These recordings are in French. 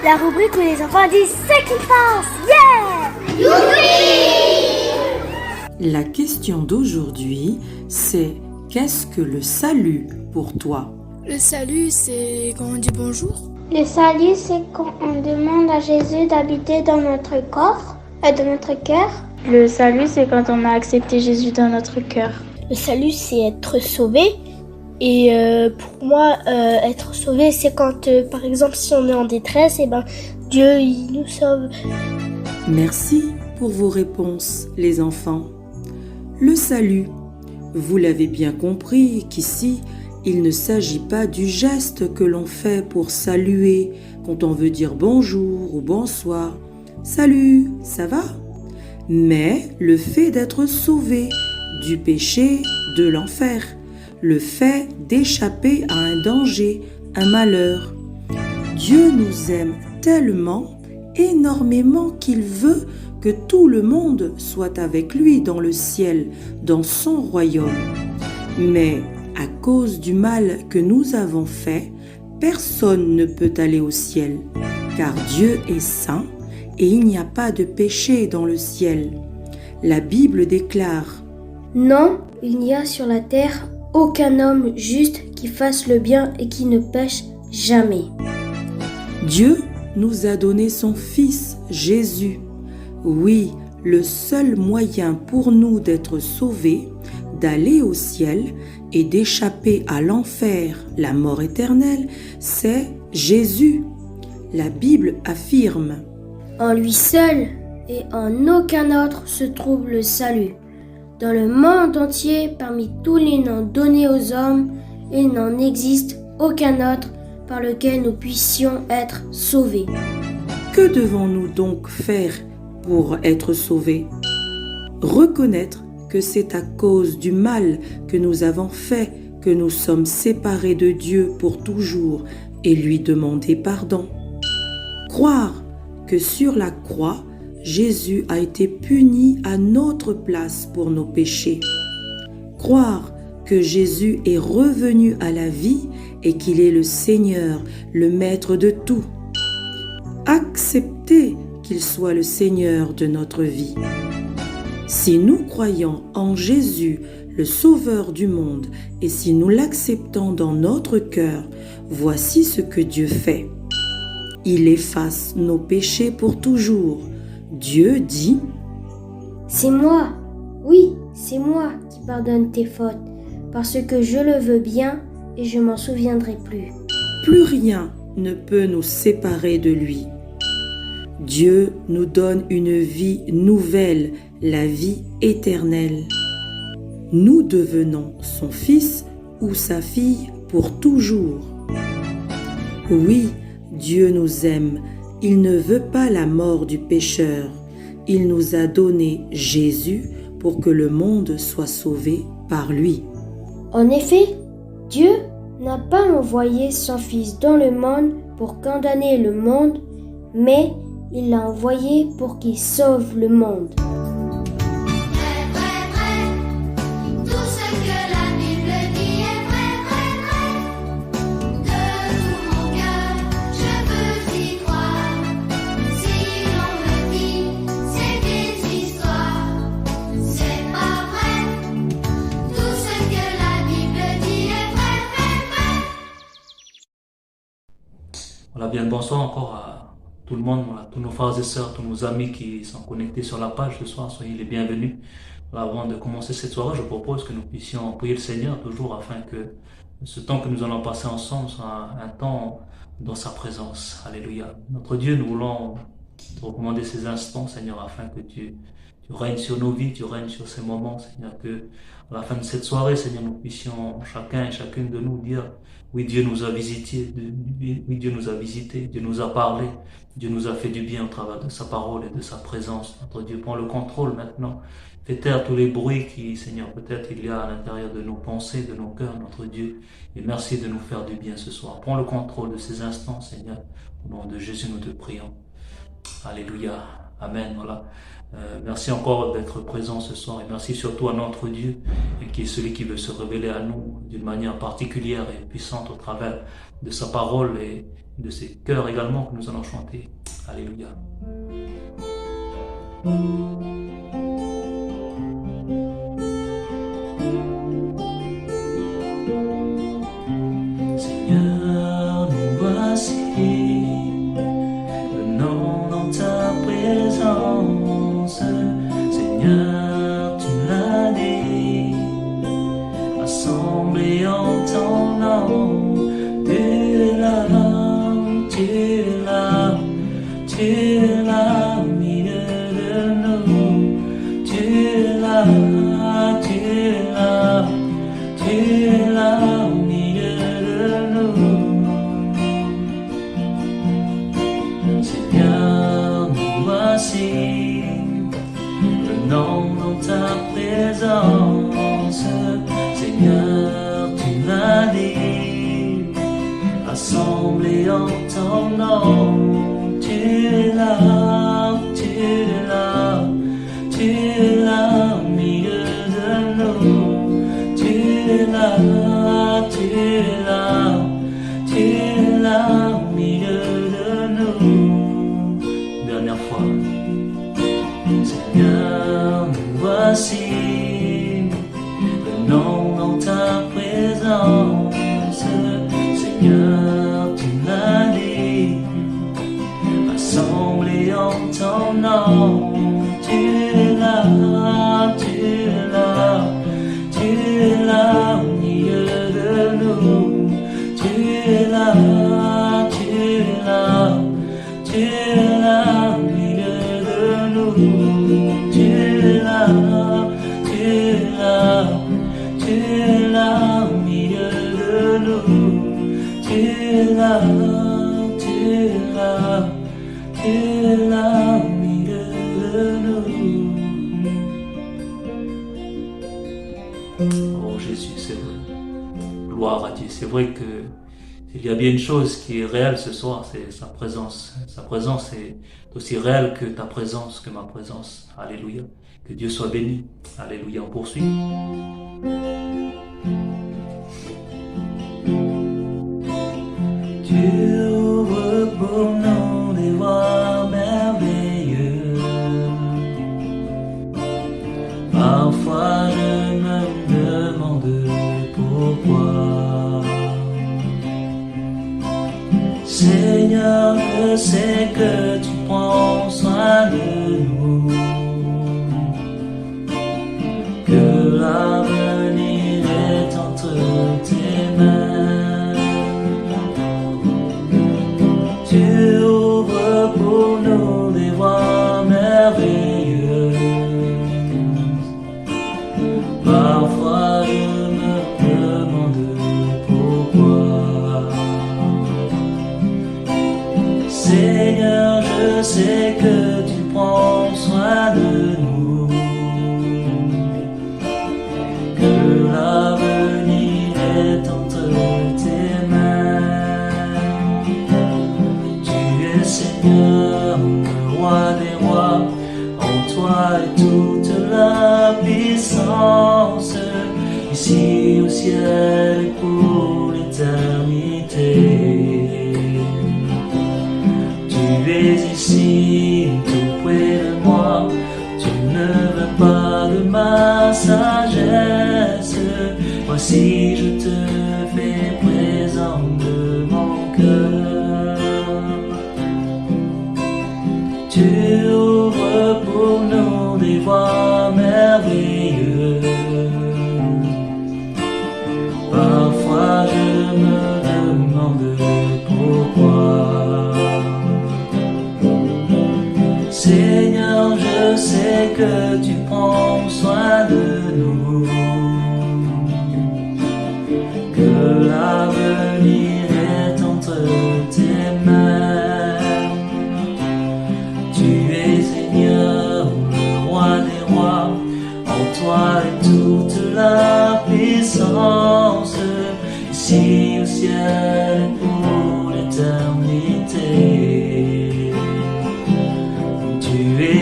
La rubrique où les enfants disent ce qu'ils pensent. Yeah! Youpi! La question d'aujourd'hui, c'est qu'est-ce que le salut pour toi? Le salut, c'est quand on dit bonjour. Le salut, c'est quand on demande à Jésus d'habiter dans notre corps, dans notre cœur. Le salut, c'est quand on a accepté Jésus dans notre cœur. Le salut, c'est être sauvé. Et pour moi, être sauvé, c'est quand, par exemple, si on est en détresse, Dieu, il nous sauve. Merci pour vos réponses, les enfants. Le salut, vous l'avez bien compris qu'ici, il ne s'agit pas du geste que l'on fait pour saluer quand on veut dire bonjour ou bonsoir. Salut, ça va? Mais le fait d'être sauvé du péché, de l'enfer, le fait d'échapper à un danger, un malheur. Dieu nous aime tellement, énormément qu'il veut que tout le monde soit avec lui dans le ciel, dans son royaume. Mais à cause du mal que nous avons fait, personne ne peut aller au ciel, car Dieu est saint et il n'y a pas de péché dans le ciel. La Bible déclare: Non, il n'y a sur la terre aucun homme juste qui fasse le bien et qui ne pêche jamais. Dieu nous a donné son Fils Jésus. Oui, le seul moyen pour nous d'être sauvés, d'aller au ciel et d'échapper à l'enfer, la mort éternelle, c'est Jésus. La Bible affirme: En lui seul et en aucun autre se trouve le salut. Dans le monde entier, parmi tous les noms donnés aux hommes, il n'en existe aucun autre par lequel nous puissions être sauvés. Que devons-nous donc faire pour être sauvés? Reconnaître que c'est à cause du mal que nous avons fait que nous sommes séparés de Dieu pour toujours et lui demander pardon. Croire que sur la croix, Jésus a été puni à notre place pour nos péchés. Croire que Jésus est revenu à la vie et qu'il est le Seigneur, le Maître de tout. Accepter qu'il soit le Seigneur de notre vie. Si nous croyons en Jésus, le Sauveur du monde, et si nous l'acceptons dans notre cœur, voici ce que Dieu fait. Il efface nos péchés pour toujours. Dieu dit: C'est moi, oui, c'est moi qui pardonne tes fautes, parce que je le veux bien et je m'en souviendrai plus. Plus rien ne peut nous séparer de lui. Dieu nous donne une vie nouvelle, la vie éternelle. Nous devenons son fils ou sa fille pour toujours. Oui, Dieu nous aime. Il ne veut pas la mort du pécheur. Il nous a donné Jésus pour que le monde soit sauvé par lui. En effet, Dieu n'a pas envoyé son Fils dans le monde pour condamner le monde, mais il l'a envoyé pour qu'il sauve le monde. Voilà, bien le bonsoir encore à tout le monde, voilà, tous nos frères et sœurs, tous nos amis qui sont connectés sur la page ce soir, soyez les bienvenus. Voilà, avant de commencer cette soirée, je propose que nous puissions prier le Seigneur toujours afin que ce temps que nous allons passer ensemble soit un temps dans sa présence. Alléluia. Notre Dieu, nous voulons te recommander ces instants, Seigneur, afin que tu règnes sur nos vies, tu règnes sur ces moments, Seigneur, que à la fin de cette soirée, Seigneur, nous puissions chacun et chacune de nous dire: oui, Dieu nous a visités, oui, Dieu nous a visités, Dieu nous a parlé, Dieu nous a fait du bien au travers de sa parole et de sa présence. Notre Dieu, prend le contrôle maintenant. Fais taire tous les bruits qui, Seigneur, peut-être il y a à l'intérieur de nos pensées, de nos cœurs, notre Dieu. Et merci de nous faire du bien ce soir. Prends le contrôle de ces instants, Seigneur. Au nom de Jésus, nous te prions. Alléluia. Amen. Voilà. Merci encore d'être présent ce soir et merci surtout à notre Dieu qui est celui qui veut se révéler à nous d'une manière particulière et puissante au travers de sa parole et de ses cœurs également que nous allons chanter. Alléluia. Seigneur, nous voici, venons dans ta présence. Seigneur, tu l'as dit, assemblés en ton nom. Tu es là, tu es là, tu es là au milieu de nous. Tu es là, tu es là, tu es là au milieu de nous. Seigneur, nous voici, venons dans ta présence. Seigneur, tu l'as dit, assemblés en ton nom. Tu es là, tu es là, tu es là au milieu de nous. Tu es là, tu es là, tu es là au milieu de nous. Dernière fois. Seigneur, nous voici, venons dans ta présence. Seigneur, tu l'as dit, assemblés en ton nom. Tu es là, tu es là, tu es là au milieu de nous. Tu es là, tu es là, tu es là au milieu de nous. Tu es là, tu es là, tu es là au milieu de nous. Tu es là, tu es là, tu es là au milieu de nous. Oh Jésus, c'est vrai. Gloire à Dieu. C'est vrai que il y a bien une chose qui est réelle ce soir, c'est sa présence. Sa présence est aussi réelle que ta présence, que ma présence. Alléluia. Que Dieu soit béni. Alléluia. On poursuit. Tu ouvres pour nous des voies merveilleuses. Parfois je me demande pourquoi. Seigneur, je sais que tu prends soin de nous, que l'avenir est entre tes mains. Tu ouvres pour nous des voies merveilleuses. Parfois je me demande pourquoi. Seigneur, je sais que tu prends soin de nous, que l'avenir est entre tes mains. Tu es Seigneur, le roi des rois, en toi est toute la puissance, ici au ciel et pour l'éternité. Tu es ici, tout près de moi, tu ne veux pas de ma sagesse. Voici, je te fais présent de mon cœur. Tu ouvres pour nous des voies merveilleuses. Parfois je me demande pourquoi. Seigneur, je sais que tu prends soin de nous, que l'avenir est entre tes mains. Tu es Seigneur, le roi des rois, en toi est toute la puissance, ici au ciel et pour l'éternité. Tu es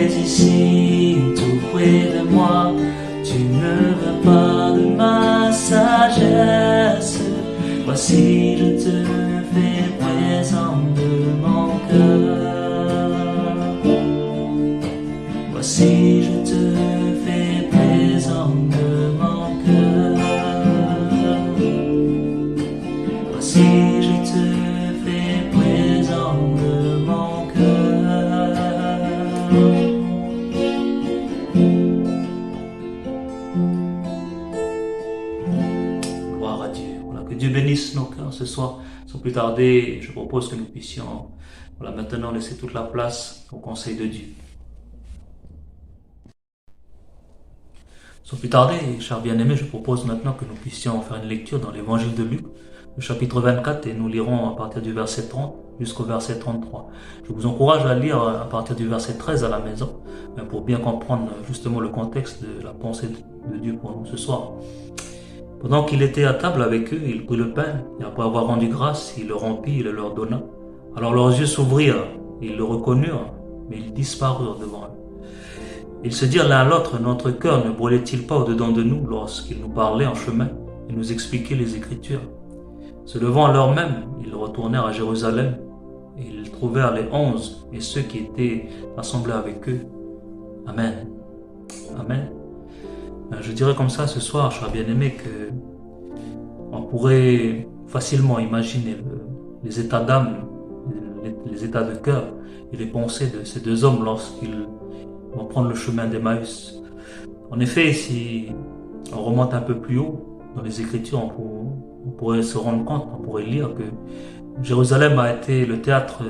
Voici, je te fais présent de mon cœur. Voici, je te fais présent de mon cœur. Voici, je te fais présent de mon cœur. Gloire à Dieu. Voilà, que Dieu bénisse nos cœurs ce soir. Sans plus tarder, je propose que nous puissions maintenant laisser toute la place au conseil de Dieu. Sans plus tarder, chers bien-aimés, je propose maintenant que nous puissions faire une lecture dans l'évangile de Luc, le chapitre 24, et nous lirons à partir du verset 30 jusqu'au verset 33. Je vous encourage à lire à partir du verset 13 à la maison, pour bien comprendre justement le contexte de la pensée de Dieu pour nous ce soir. Pendant qu'il était à table avec eux, il prit le pain, et après avoir rendu grâce, il le rompit et le leur donna. Alors leurs yeux s'ouvrirent, et ils le reconnurent, mais ils disparurent devant eux. Ils se dirent l'un à l'autre, notre cœur ne brûlait-il pas au-dedans de nous lorsqu'il nous parlait en chemin et nous expliquait les Écritures? Se levant à l'heure même, ils retournèrent à Jérusalem, et ils trouvèrent les 11 et ceux qui étaient assemblés avec eux. Amen. Amen. Je dirais comme ça ce soir, chers bien-aimés, que on pourrait facilement imaginer les états d'âme, les états de cœur et les pensées de ces deux hommes lorsqu'ils vont prendre le chemin d'Emmaüs. En effet, si on remonte un peu plus haut dans les Écritures, on pourrait se rendre compte, on pourrait lire que Jérusalem a été le théâtre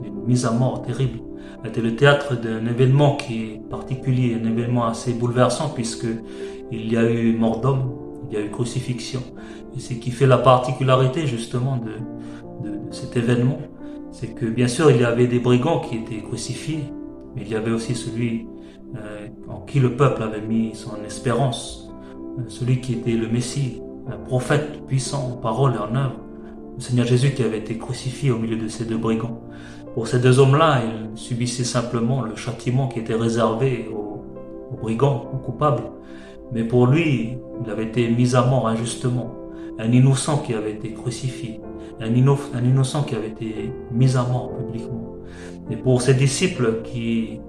d'une mise à mort terrible, a été le théâtre d'un événement qui est particulier, un événement assez bouleversant puisque il y a eu mort d'homme, il y a eu crucifixion. Et ce qui fait la particularité justement de cet événement, c'est que bien sûr il y avait des brigands qui étaient crucifiés, mais il y avait aussi celui en qui le peuple avait mis son espérance, celui qui était le Messie, un prophète puissant en parole et en œuvre, le Seigneur Jésus qui avait été crucifié au milieu de ces deux brigands. Pour ces deux hommes-là, ils subissaient simplement le châtiment qui était réservé aux brigands, aux coupables. Mais pour lui, il avait été mis à mort injustement. Un innocent qui avait été crucifié, un innocent qui avait été mis à mort publiquement. Et pour ces disciples qui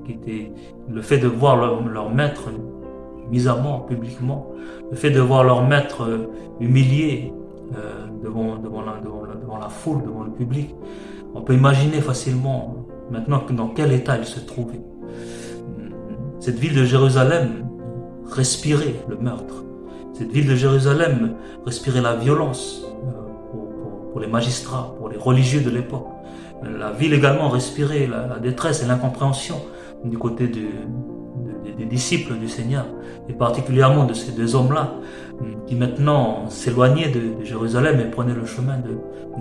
étaient, le fait de voir leur maître mis à mort publiquement, le fait de voir leur maître humilié devant la foule, devant le public, on peut imaginer facilement maintenant dans quel état ils se trouvaient. Cette ville de Jérusalem respirait le meurtre. Cette ville de Jérusalem respirait la violence pour les magistrats, pour les religieux de l'époque. La ville également respirait la détresse et l'incompréhension du côté des disciples du Seigneur, et particulièrement de ces deux hommes-là, qui maintenant s'éloignaient de Jérusalem et prenaient le chemin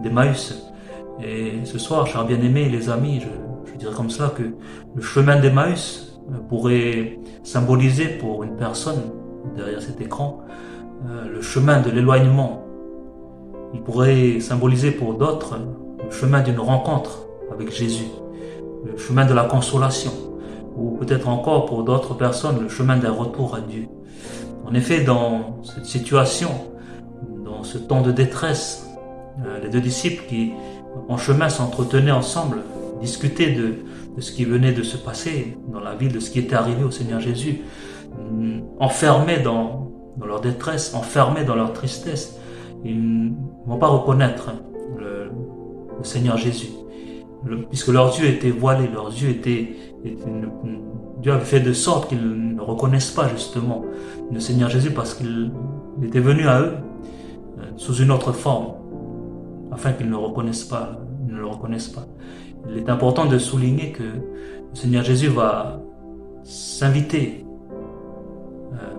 d'Emmaüs. Et ce soir, chers bien-aimés, les amis, je dirais comme cela que le chemin d'Emmaüs pourrait symboliser pour une personne derrière cet écran le chemin de l'éloignement. Il pourrait symboliser pour d'autres le chemin d'une rencontre avec Jésus, le chemin de la consolation, ou peut-être encore pour d'autres personnes le chemin d'un retour à Dieu. En effet, dans cette situation, dans ce temps de détresse, les deux disciples qui en chemin s'entretenaient ensemble, discutaient de ce qui venait de se passer dans la ville, de ce qui était arrivé au Seigneur Jésus, enfermés dans leur détresse, enfermés dans leur tristesse. Ils ne vont pas reconnaître le Seigneur Jésus, puisque leurs yeux étaient voilés, leurs yeux Dieu avait fait de sorte qu'ils ne reconnaissent pas justement le Seigneur Jésus parce qu'il était venu à eux sous une autre forme, afin qu'ils ne le reconnaissent pas. Il est important de souligner que le Seigneur Jésus va s'inviter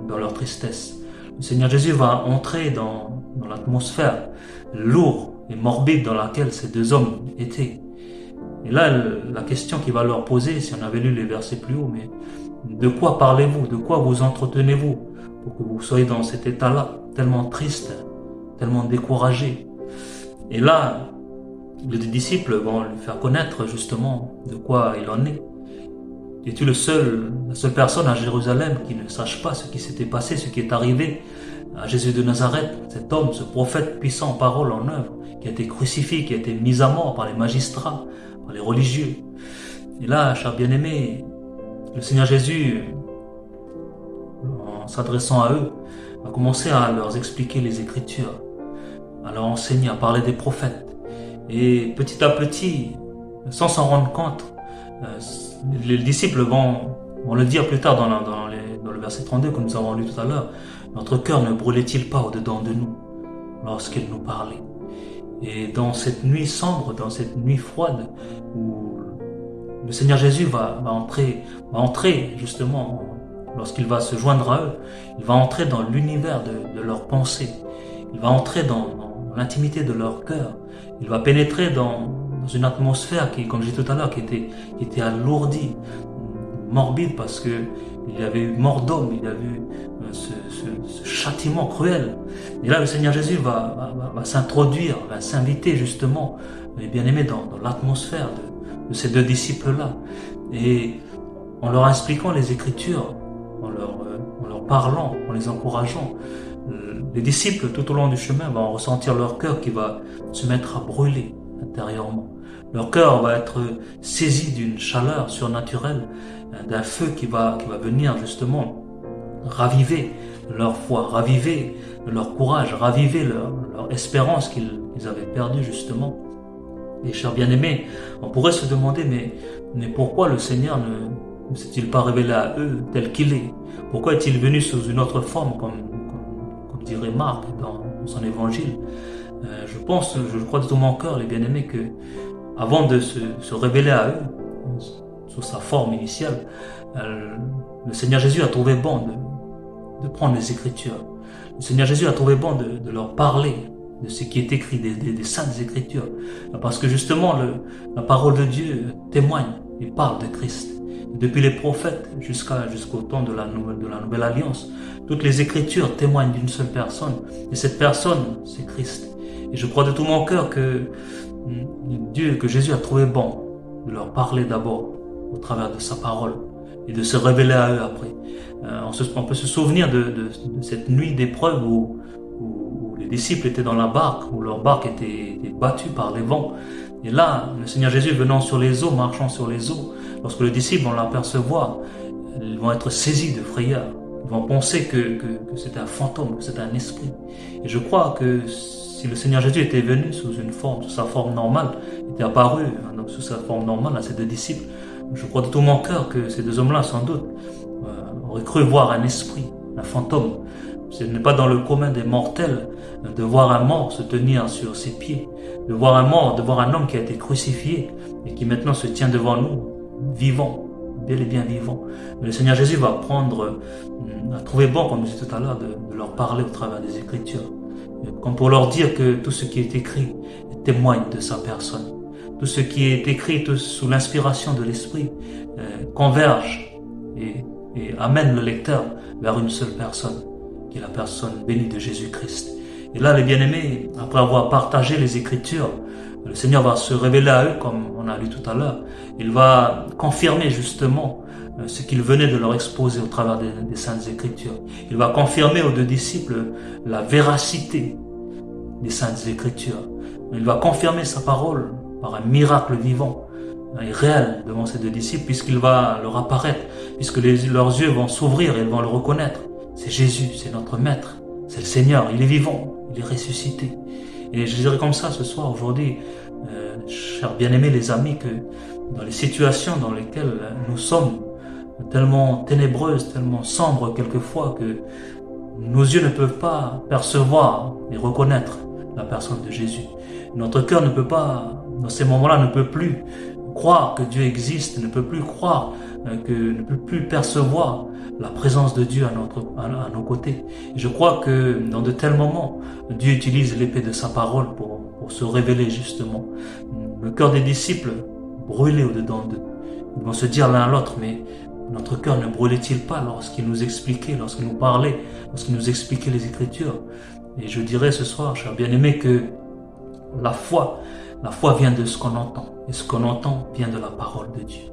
dans leur tristesse. Le Seigneur Jésus va entrer dans l'atmosphère lourde et morbide dans laquelle ces deux hommes étaient. Et là, la question qu'il va leur poser, si on avait lu les versets plus haut, mais de quoi parlez-vous? De quoi vous entretenez-vous pour que vous soyez dans cet état-là, tellement triste, tellement découragé? Et là, les disciples vont lui faire connaître justement de quoi il en est. Es-tu la seule personne à Jérusalem qui ne sache pas ce qui s'était passé, ce qui est arrivé à Jésus de Nazareth, cet homme, ce prophète puissant en parole, en œuvre, qui a été crucifié, qui a été mis à mort par les magistrats, par les religieux. Et là, chers bien-aimés, le Seigneur Jésus, en s'adressant à eux, a commencé à leur expliquer les Écritures, à leur enseigner, à parler des prophètes. Et petit à petit, sans s'en rendre compte, les disciples vont le dire plus tard dans le verset 32 que nous avons lu tout à l'heure. Notre cœur ne brûlait-il pas au-dedans de nous lorsqu'il nous parlait? Et dans cette nuit sombre, dans cette nuit froide, où le Seigneur Jésus va entrer justement, lorsqu'il va se joindre à eux, il va entrer dans l'univers de leurs pensées. Il va entrer dans l'intimité de leur cœur. Il va pénétrer dans une atmosphère qui, comme je disais tout à l'heure, qui était alourdie, morbide, parce que il y avait eu mort d'homme, il y a eu ce châtiment cruel. Et là, le Seigneur Jésus va s'introduire, va s'inviter justement, les bien-aimés, dans l'atmosphère de ces deux disciples-là. Et en leur expliquant les Écritures, en leur parlant, en les encourageant, les disciples, tout au long du chemin, vont ressentir leur cœur qui va se mettre à brûler intérieurement. Leur cœur va être saisi d'une chaleur surnaturelle, d'un feu qui va venir justement raviver leur foi, raviver leur courage, raviver leur espérance qu'ils avaient perdue justement. Et chers bien-aimés, on pourrait se demander, mais pourquoi le Seigneur ne s'est-il pas révélé à eux tel qu'il est? Pourquoi est-il venu sous une autre forme, comme dirait Marc dans son évangile? Je crois de tout mon cœur, les bien-aimés, que avant de se révéler à eux, sous sa forme initiale, le Seigneur Jésus a trouvé bon de prendre les Écritures. Le Seigneur Jésus a trouvé bon de leur parler de ce qui est écrit, des saintes Écritures. Parce que justement, la parole de Dieu témoigne et parle de Christ. Depuis les prophètes jusqu'au temps de la Nouvelle Alliance, toutes les Écritures témoignent d'une seule personne. Et cette personne, c'est Christ. Et je crois de tout mon cœur que Jésus a trouvé bon de leur parler d'abord au travers de sa parole et de se révéler à eux après. On peut se souvenir de cette nuit d'épreuve où les disciples étaient dans la barque, où leur barque était battue par les vents. Et là, le Seigneur Jésus venant sur les eaux, marchant sur les eaux, lorsque les disciples vont l'apercevoir, ils vont être saisis de frayeur. Ils vont penser que c'était un fantôme, que c'était un esprit. Et je crois que si le Seigneur Jésus était venu sous sa forme normale, était apparu donc sous sa forme normale à ces deux disciples, je crois de tout mon cœur que ces deux hommes-là, sans doute, auraient cru voir un esprit, un fantôme. Ce n'est pas dans le commun des mortels de voir un mort se tenir sur ses pieds, de voir un homme qui a été crucifié et qui maintenant se tient devant nous, vivant, bel et bien vivant. Mais le Seigneur Jésus va a trouvé bon, comme je disais tout à l'heure, de leur parler au travers des Écritures. Comme pour leur dire que tout ce qui est écrit témoigne de sa personne. Tout ce qui est écrit sous l'inspiration de l'Esprit converge et amène le lecteur vers une seule personne, qui est la personne bénie de Jésus-Christ. Et là, les bien-aimés, après avoir partagé les Écritures, le Seigneur va se révéler à eux, comme on a lu tout à l'heure. Il va confirmer justement ce qu'il venait de leur exposer au travers des Saintes Écritures. Il va confirmer aux deux disciples la véracité des Saintes Écritures. Il va confirmer sa parole par un miracle vivant et réel devant ces deux disciples, puisqu'il va leur apparaître, puisque leurs yeux vont s'ouvrir et ils vont le reconnaître. C'est Jésus, c'est notre Maître, c'est le Seigneur, il est vivant, il est ressuscité. Et je dirais comme ça ce soir, aujourd'hui, chers bien-aimés les amis, que dans les situations dans lesquelles nous sommes, tellement ténébreuses, tellement sombres quelquefois, que nos yeux ne peuvent pas percevoir et reconnaître la personne de Jésus. Notre cœur ne peut pas, dans ces moments-là, ne peut plus croire que Dieu existe, ne peut plus croire, ne peut plus percevoir la présence de Dieu à nos côtés. Et je crois que dans de tels moments, Dieu utilise l'épée de sa parole pour se révéler justement. Le cœur des disciples brûlait au-dedans d'eux. Ils vont se dire l'un à l'autre, mais notre cœur ne brûlait-il pas lorsqu'il nous expliquait, lorsqu'il nous parlait, lorsqu'il nous expliquait les Écritures? Et je dirais ce soir, chers bien-aimés, que la foi vient de ce qu'on entend. Et ce qu'on entend vient de la parole de Dieu.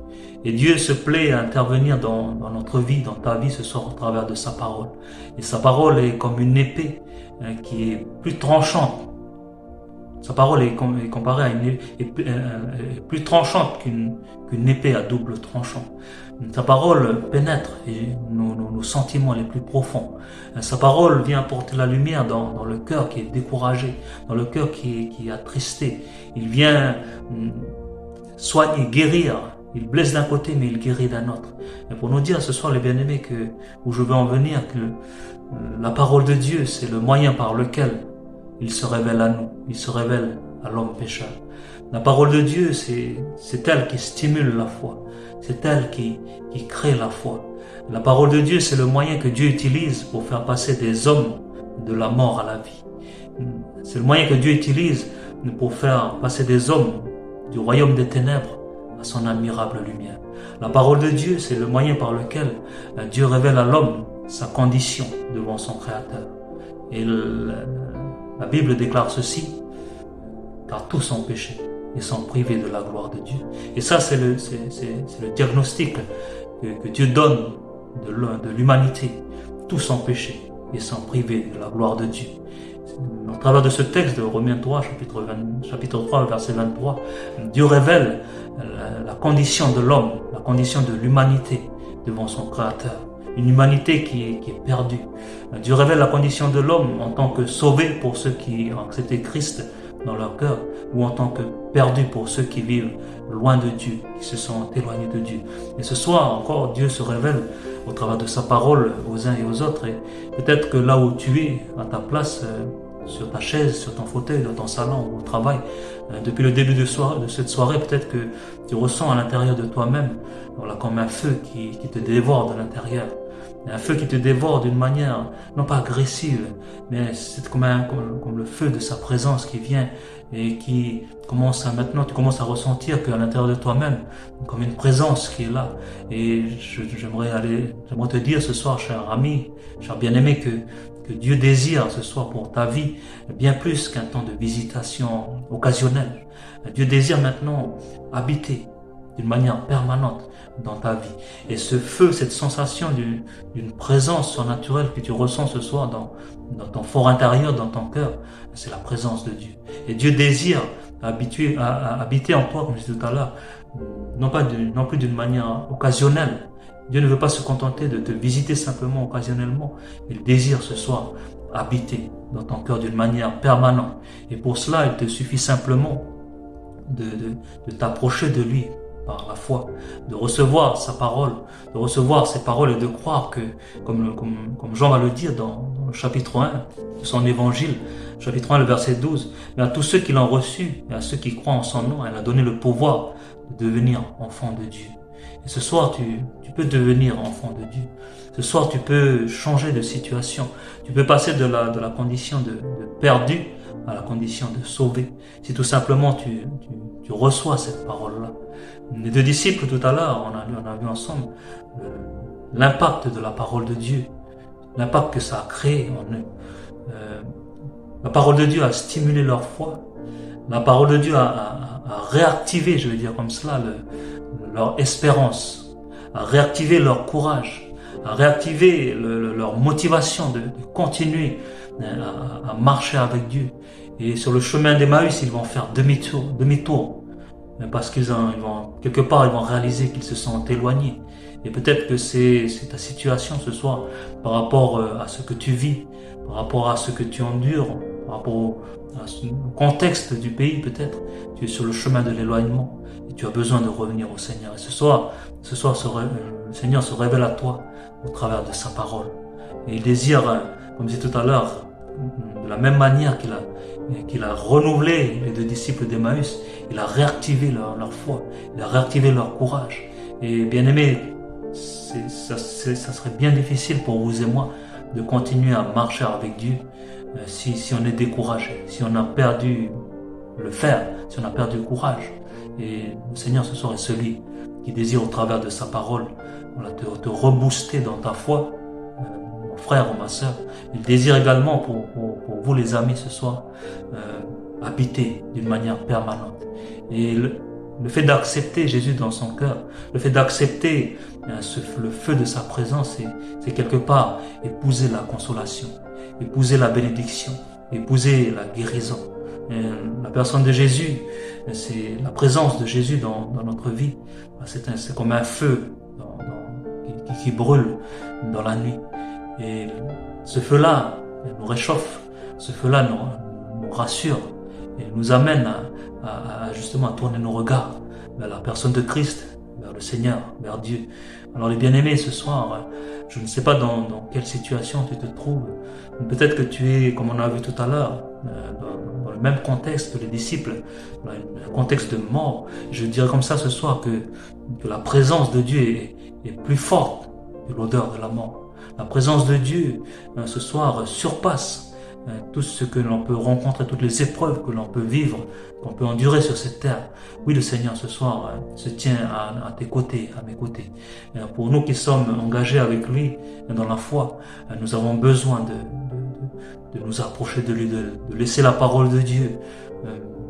Et Dieu se plaît à intervenir dans notre vie, dans ta vie ce soir au travers de sa parole. Et sa parole est comme une épée qui est plus tranchante. Sa parole est comparée à plus tranchante qu'une épée à double tranchant. Sa parole pénètre nos sentiments les plus profonds. Sa parole vient apporter la lumière dans le cœur qui est découragé, dans le cœur qui est attristé. Il vient soigner, guérir. Il blesse d'un côté, mais il guérit d'un autre. Et pour nous dire ce soir, les bien-aimés, où je veux en venir, que la parole de Dieu, c'est le moyen par lequel il se révèle à nous, il se révèle à l'homme pécheur. La parole de Dieu, c'est elle qui stimule la foi, c'est elle qui crée la foi. La parole de Dieu, c'est le moyen que Dieu utilise pour faire passer des hommes de la mort à la vie. C'est le moyen que Dieu utilise pour faire passer des hommes du royaume des ténèbres à son admirable lumière. La parole de Dieu, c'est le moyen par lequel Dieu révèle à l'homme sa condition devant son Créateur. Et la Bible déclare ceci, car tous ont péché et sont privés de la gloire de Dieu. Et ça, c'est le diagnostic que Dieu donne de l'humanité. Tous ont péché et sont privés de la gloire de Dieu. Au travers de ce texte de Romains 3, chapitre 3, verset 23, Dieu révèle la condition de l'homme, la condition de l'humanité devant son Créateur. Une humanité qui est perdue. Dieu révèle la condition de l'homme en tant que sauvé pour ceux qui ont accepté Christ dans leur cœur, ou en tant que perdu pour ceux qui vivent loin de Dieu, qui se sont éloignés de Dieu. Et ce soir encore, Dieu se révèle au travers de sa parole aux uns et aux autres. Et peut-être que là où tu es, à ta place, sur ta chaise, sur ton fauteuil, dans ton salon ou au travail, depuis le début de cette soirée, peut-être que tu ressens à l'intérieur de toi-même, voilà, comme un feu qui te dévore de l'intérieur. Un feu qui te dévore d'une manière, non pas agressive, mais c'est comme le feu de sa présence qui vient et qui commence maintenant, tu commences à ressentir qu'à l'intérieur de toi-même, comme une présence qui est là. Et j'aimerais te dire ce soir, cher ami, cher bien-aimé, que Dieu désire ce soir pour ta vie bien plus qu'un temps de visitation occasionnelle. Dieu désire maintenant habiter d'une manière permanente dans ta vie. Et ce feu, cette sensation d'une présence surnaturelle que tu ressens ce soir dans ton fort intérieur, dans ton cœur, c'est la présence de Dieu. Et Dieu désire habiter en toi, comme je disais tout à l'heure, non plus d'une manière occasionnelle. Dieu ne veut pas se contenter de te visiter simplement occasionnellement. Il désire ce soir habiter dans ton cœur d'une manière permanente. Et pour cela, il te suffit simplement de t'approcher de lui par la foi, de recevoir sa parole, de recevoir ses paroles et de croire que, comme Jean va le dire dans le chapitre 1 de son évangile, chapitre 1, le verset 12, mais à tous ceux qui l'ont reçu et à ceux qui croient en son nom, elle a donné le pouvoir de devenir enfant de Dieu. Et ce soir, tu peux devenir enfant de Dieu. Ce soir, tu peux changer de situation. Tu peux passer de la condition de perdu à la condition de sauvé. Si tout simplement tu reçois cette parole-là. Les deux disciples, tout à l'heure, on a vu ensemble l'impact de la parole de Dieu, l'impact que ça a créé en eux. La parole de Dieu a stimulé leur foi. La parole de Dieu a réactivé, je vais dire comme cela, leur espérance, a réactivé leur courage, a réactivé leur motivation de continuer à marcher avec Dieu. Et sur le chemin d'Emmaüs, ils vont faire demi-tour, parce qu'ils vont quelque part, ils vont réaliser qu'ils se sont éloignés. Et peut-être que c'est ta situation ce soir, par rapport à ce que tu vis, par rapport à ce que tu endures, par rapport au contexte du pays peut-être, tu es sur le chemin de l'éloignement et tu as besoin de revenir au Seigneur. Et ce soir, le Seigneur se révèle à toi au travers de sa parole. Et il désire, comme je disais tout à l'heure, de la même manière qu'il a renouvelé les deux disciples d'Emmaüs, il a réactivé leur foi, il a réactivé leur courage. Et bien aimé, ça serait bien difficile pour vous et moi de continuer à marcher avec Dieu si on est découragé, si on a perdu le fer, si on a perdu le courage. Et le Seigneur ce soir est celui qui désire au travers de sa parole te rebooster dans ta foi, mon frère ou ma sœur. Il désire également pour vous les amis ce soir habiter d'une manière permanente. Et le fait d'accepter Jésus dans son cœur, le fait d'accepter le feu de sa présence, c'est quelque part épouser la consolation, épouser la bénédiction, épouser la guérison. La personne de Jésus, c'est la présence de Jésus dans notre vie. C'est comme un feu qui brûle dans la nuit. Et ce feu-là nous réchauffe, ce feu-là nous rassure et nous amène justement à tourner nos regards vers la personne de Christ, vers le Seigneur, vers Dieu. Alors les bien-aimés, ce soir, je ne sais pas dans quelle situation tu te trouves. Peut-être que tu es, comme on a vu tout à l'heure, dans le même contexte que les disciples, dans un contexte de mort. Je dirais comme ça ce soir que la présence de Dieu est plus forte que l'odeur de la mort. La présence de Dieu ce soir surpasse tout ce que l'on peut rencontrer, toutes les épreuves que l'on peut vivre, qu'on peut endurer sur cette terre. Oui, le Seigneur ce soir se tient à tes côtés, à mes côtés. Pour nous qui sommes engagés avec lui dans la foi, nous avons besoin de nous approcher de lui, de laisser la parole de Dieu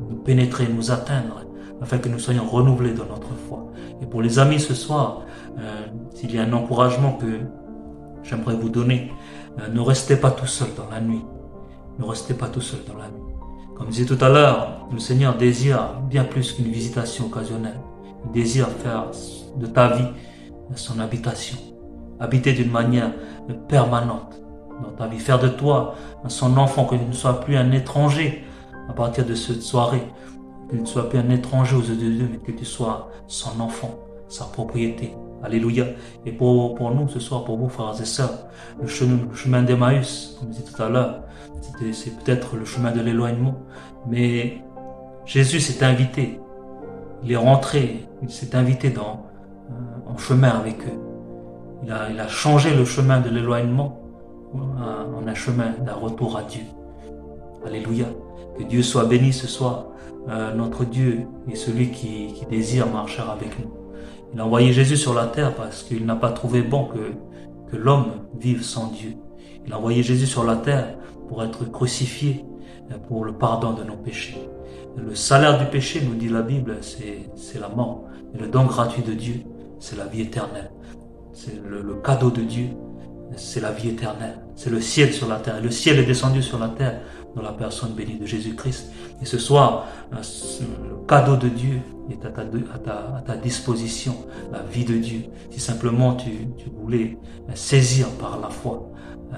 nous pénétrer, nous atteindre, afin que nous soyons renouvelés dans notre foi. Et pour les amis ce soir, s'il y a un encouragement que j'aimerais vous donner, ne restez pas tout seul dans la nuit. Ne restez pas tout seul dans la nuit. Comme je disais tout à l'heure, le Seigneur désire bien plus qu'une visitation occasionnelle. Il désire faire de ta vie son habitation. Habiter d'une manière permanente dans ta vie. Faire de toi son enfant, que tu ne sois plus un étranger à partir de cette soirée. Que tu ne sois plus un étranger aux yeux de Dieu, mais que tu sois son enfant, sa propriété. Alléluia. Et pour nous ce soir, pour vous frères et sœurs, le chemin d'Emmaüs, comme je disais tout à l'heure, c'est peut-être le chemin de l'éloignement, mais Jésus s'est invité, il est rentré, il s'est invité en chemin avec eux. Il a changé le chemin de l'éloignement en un chemin d'un retour à Dieu. Alléluia. Que Dieu soit béni ce soir. Notre Dieu est celui qui désire marcher avec nous. Il a envoyé Jésus sur la terre parce qu'il n'a pas trouvé bon que l'homme vive sans Dieu. Il a envoyé Jésus sur la terre pour être crucifié pour le pardon de nos péchés. Le salaire du péché, nous dit la Bible, c'est la mort. Et le don gratuit de Dieu, c'est la vie éternelle. C'est le cadeau de Dieu, c'est la vie éternelle. C'est le ciel sur la terre. Et le ciel est descendu sur la terre dans la personne bénie de Jésus-Christ. Et ce soir, le cadeau de Dieu est à ta disposition, la vie de Dieu. Si simplement tu voulais saisir par la foi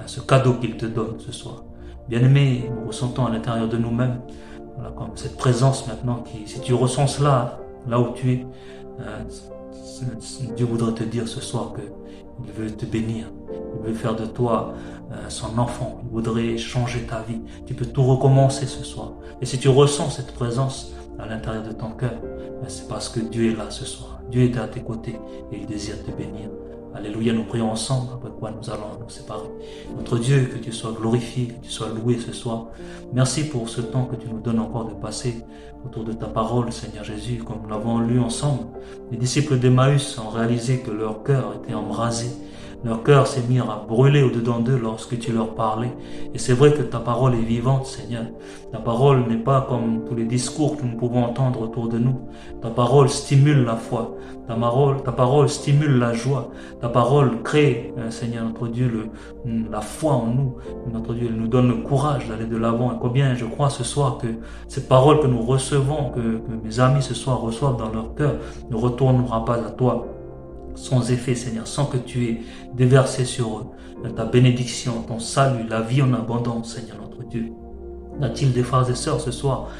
ce cadeau qu'il te donne ce soir. Bien-aimés, nous ressentons à l'intérieur de nous-mêmes comme cette présence maintenant si tu ressens cela, là où tu es, Dieu voudrait te dire ce soir qu'il veut te bénir, il veut faire de toi son enfant, il voudrait changer ta vie. Tu peux tout recommencer ce soir. Et si tu ressens cette présence à l'intérieur de ton cœur, c'est parce que Dieu est là ce soir. Dieu est à tes côtés et il désire te bénir. Alléluia, nous prions ensemble, après quoi nous allons nous séparer. Notre Dieu, que tu sois glorifié, que tu sois loué ce soir. Merci pour ce temps que tu nous donnes encore de passer autour de ta parole, Seigneur Jésus, comme nous l'avons lu ensemble. Les disciples d'Emmaüs ont réalisé que leur cœur était embrasé. Leur cœur s'est mis à brûler au-dedans d'eux lorsque tu leur parlais. Et c'est vrai que ta parole est vivante, Seigneur. Ta parole n'est pas comme tous les discours que nous pouvons entendre autour de nous. Ta parole stimule la foi. Ta parole stimule la joie. Ta parole crée, Seigneur notre Dieu, la foi en nous. Notre Dieu, elle nous donne le courage d'aller de l'avant. Et combien je crois ce soir que cette parole que nous recevons, que mes amis ce soir reçoivent dans leur cœur, ne retournera pas à toi sans effet, Seigneur, sans que tu aies déversé sur eux ta bénédiction, ton salut, la vie en abondance, Seigneur notre Dieu. Y a-t-il des frères et sœurs ce soir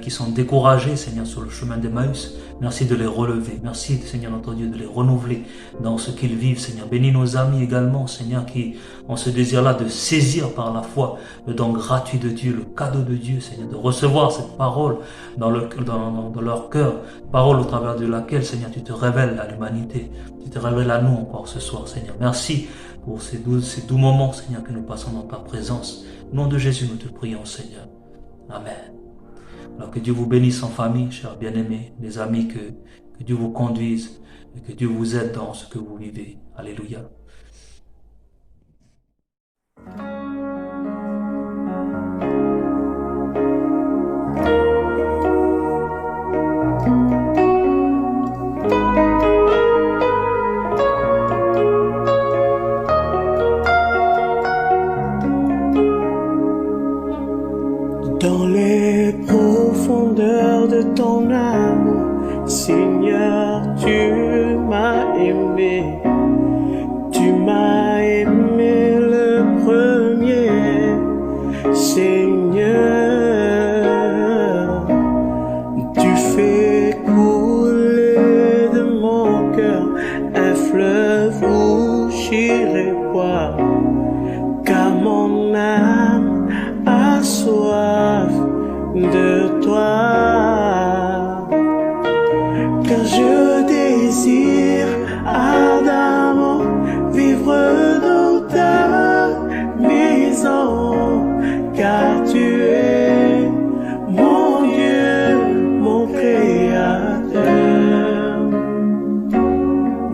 qui sont découragés, Seigneur, sur le chemin d'Emmaüs? Merci de les relever. Merci, Seigneur notre Dieu, de les renouveler dans ce qu'ils vivent, Seigneur. Bénis nos amis également, Seigneur, qui ont ce désir-là de saisir par la foi le don gratuit de Dieu, le cadeau de Dieu, Seigneur, de recevoir cette parole dans leur cœur, parole au travers de laquelle, Seigneur, tu te révèles à l'humanité. Tu te révèles à nous encore ce soir, Seigneur. Merci pour ces doux moments, Seigneur, que nous passons dans ta présence. Au nom de Jésus, nous te prions, Seigneur. Amen. Alors que Dieu vous bénisse en famille, chers bien-aimés, les amis, que Dieu vous conduise et que Dieu vous aide dans ce que vous vivez. Alléluia. je désire ardemment vivre dans ta maison, car tu es mon Dieu, mon Créateur.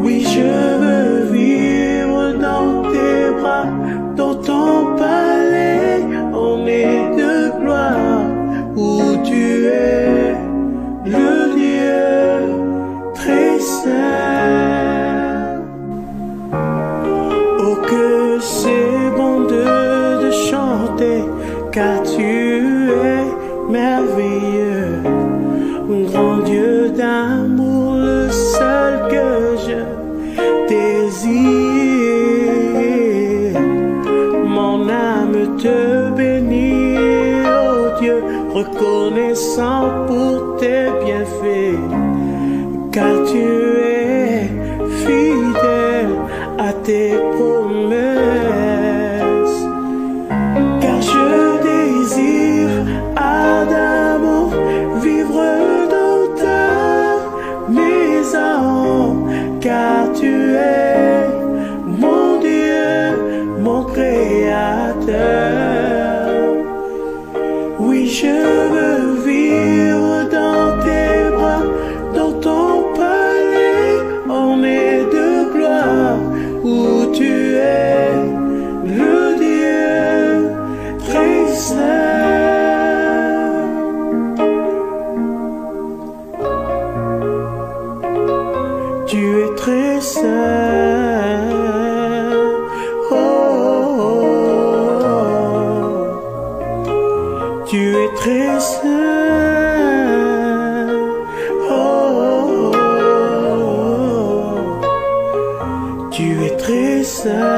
Oui, je veux vivre dans tes bras, dans ton palais, orné de gloire, où tu es le Dieu très saint. Oh, que c'est bon de chanter, car tu es merveilleux, grand Dieu d'amour, le seul que je désire. Mon âme te bénit, oh Dieu, reconnaissant pour tes bienfaits, car tu es fidèle à tes promesses. Car je désire ardemment vivre dans ta maison, car tu es mon Dieu, mon Créateur. Oui, je veux vivre dans tes bras, dans ton palais, orné de gloire, où tu es le Dieu très saint. Tu es très saint. Oh, oh, oh. Tu es très saint. Oh, oh, oh. Tu es très saint.